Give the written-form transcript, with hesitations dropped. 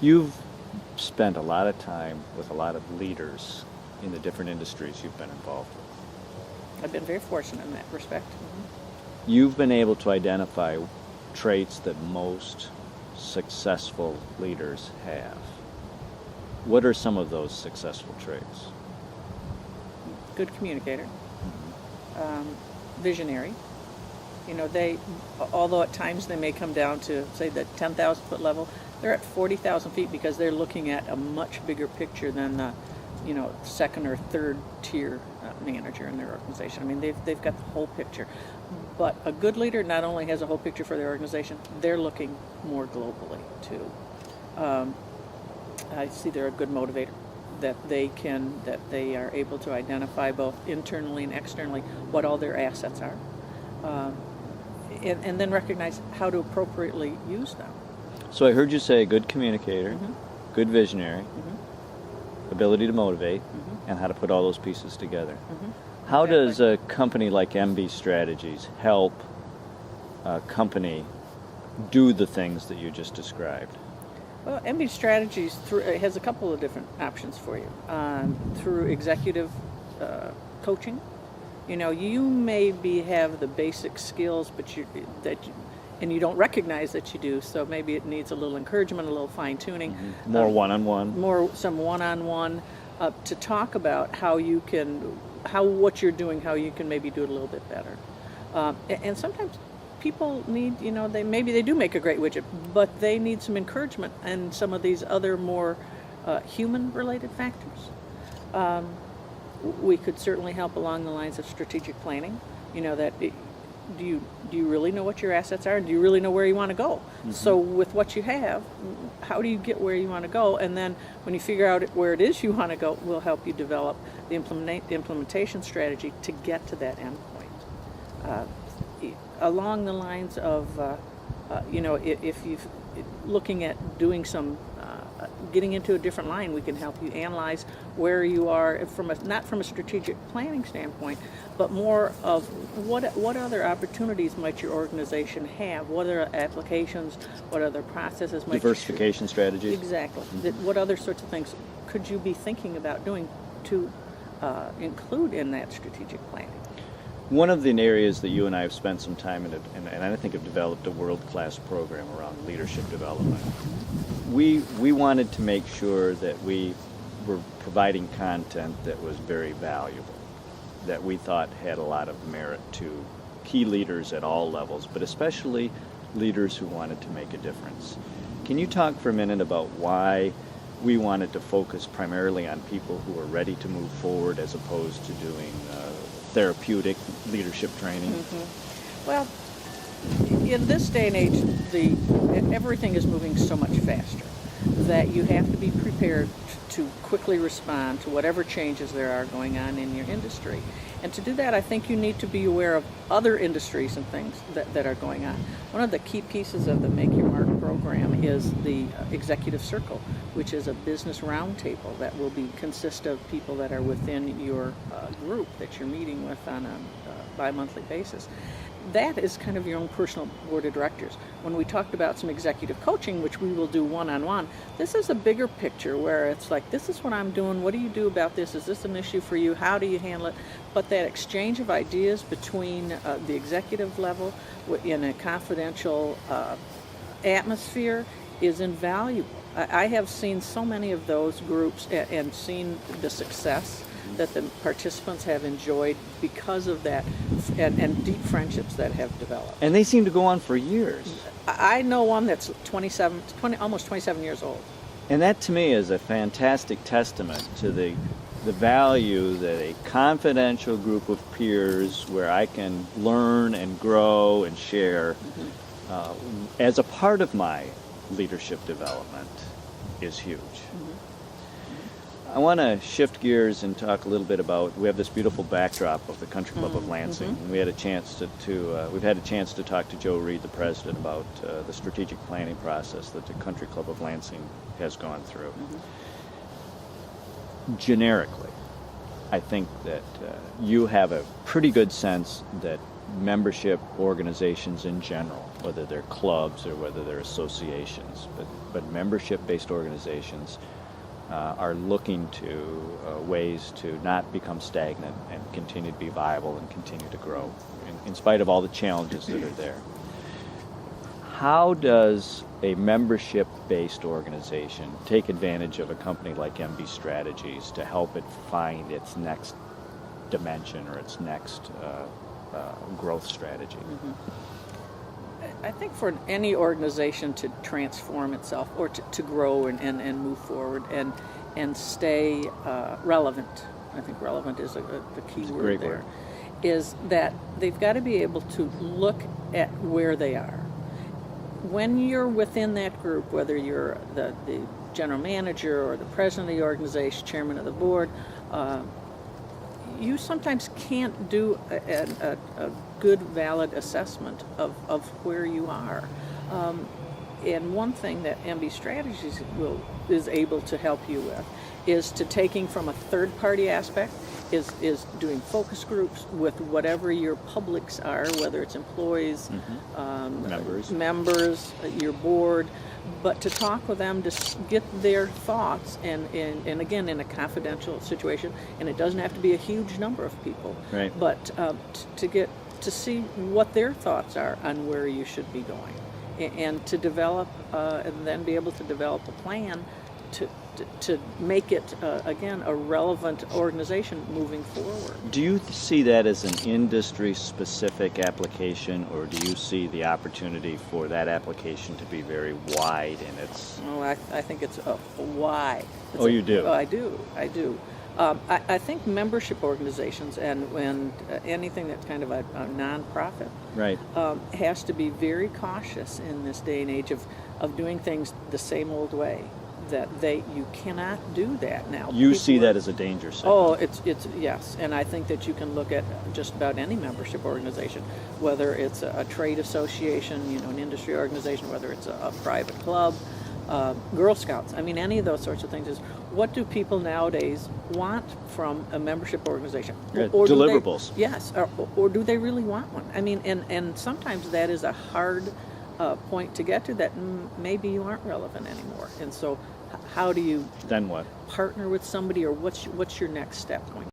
You've spent a lot of time with a lot of leaders in the different industries you've been involved with. I've been very fortunate in that respect. You've been able to identify traits that most successful leaders have. What are some of those successful traits? Good communicator, visionary. You know, although at times they may come down to, say, the 10,000 foot level, they're at 40,000 feet because they're looking at a much bigger picture than the, second or third tier manager in their organization. I mean, they've got the whole picture. But a good leader not only has a whole picture for their organization, they're looking more globally too. I see they're a good motivator, that they are able to identify both internally and externally what all their assets are, and then recognize how to appropriately use them. So I heard you say good communicator, good visionary, ability to motivate, and how to put all those pieces together. How does a company like MB Strategies help a company do the things that you just described? Well, MB Strategies has a couple of different options for you. Through executive coaching, you maybe have the basic skills, but and you don't recognize that you do. So maybe it needs a little encouragement, a little fine tuning, more one-on-one, some one-on-one to talk about what you're doing, how you can maybe do it a little bit better. And sometimes people need, they do make a great widget, but they need some encouragement and some of these other more human-related factors. We could certainly help along the lines of strategic planning. Do you really know what your assets are? Do you really know where you want to go? So with what you have, how do you get where you want to go? And then when you figure out where it is you want to go, we'll help you develop the implementation strategy to get to that end point. Along the lines of, if you're looking at doing some, getting into a different line, we can help you analyze where you are not from a strategic planning standpoint, but more of what other opportunities might your organization have, what other applications, what other processes might diversification strategies. Exactly. What other sorts of things could you be thinking about doing to include in that strategic planning? One of the areas that you and I have spent some time in, and I think have developed a world-class program around leadership development. We wanted to make sure that we were providing content that was very valuable, that we thought had a lot of merit to key leaders at all levels, but especially leaders who wanted to make a difference. Can you talk for a minute about why we wanted to focus primarily on people who are ready to move forward as opposed to doing therapeutic leadership training? Well, in this day and age, everything is moving so much faster that you have to be prepared to quickly respond to whatever changes there are going on in your industry. And to do that, I think you need to be aware of other industries and things that are going on. One of the key pieces of the Make Your Mark program is the Executive Circle, which is a business roundtable that will consist of people that are within your group that you're meeting with on a bi-monthly basis. That is kind of your own personal board of directors. When we talked about some executive coaching, which we will do one-on-one, this is a bigger picture where it's like, this is what I'm doing, what do you do about this, is this an issue for you, how do you handle it? But that exchange of ideas between the executive level in a confidential atmosphere is invaluable. I have seen so many of those groups and seen the success that the participants have enjoyed because of that, and deep friendships that have developed. And they seem to go on for years. I know one that's almost 27 years old. And that to me is a fantastic testament to the value that a confidential group of peers where I can learn and grow and share as a part of my leadership development is huge. I want to shift gears and talk a little bit about, we have this beautiful backdrop of the Country Club of Lansing. And we had a chance we've had a chance to talk to Joe Reed, the president, about the strategic planning process that the Country Club of Lansing has gone through. Generically, I think that you have a pretty good sense that membership organizations in general, whether they're clubs or whether they're associations, but membership-based organizations are looking to ways to not become stagnant and continue to be viable and continue to grow in spite of all the challenges that are there. How does a membership-based organization take advantage of a company like MB Strategies to help it find its next dimension or its next growth strategy? I think for any organization to transform itself or to grow and move forward and stay relevant, I think relevant is the key word great there, word. is that they've got to be able to look at where they are. When you're within that group, whether you're the general manager or the president of the organization, chairman of the board, you sometimes can't do a good, valid assessment of where you are. And one thing that MB Strategies is able to help you with is to taking from a third-party aspect, is doing focus groups with whatever your publics are, whether it's employees, members, your board, but to talk with them to get their thoughts, and again, in a confidential situation, and it doesn't have to be a huge number of people, right. But to see what their thoughts are on where you should be going, and to develop, and then be able to develop a plan to make it, again, a relevant organization moving forward. Do you see that as an industry-specific application, or do you see the opportunity for that application to be very wide in its... Oh, I think it's wide. You do? Oh, I do. I think membership organizations and anything that's kind of a nonprofit, right, has to be very cautious in this day and age of doing things the same old way. That you cannot do that now. You see that as a danger signal. Oh, it's yes, and I think that you can look at just about any membership organization, whether it's a trade association, an industry organization, whether it's a private club, Girl Scouts. I mean, any of those sorts of things. Is what do people nowadays want from a membership organization? Or deliverables. Yes, or do they really want one? I mean, and sometimes that is a hard point to get to, that maybe you aren't relevant anymore, and so how do you then what partner with somebody, or what's your next step going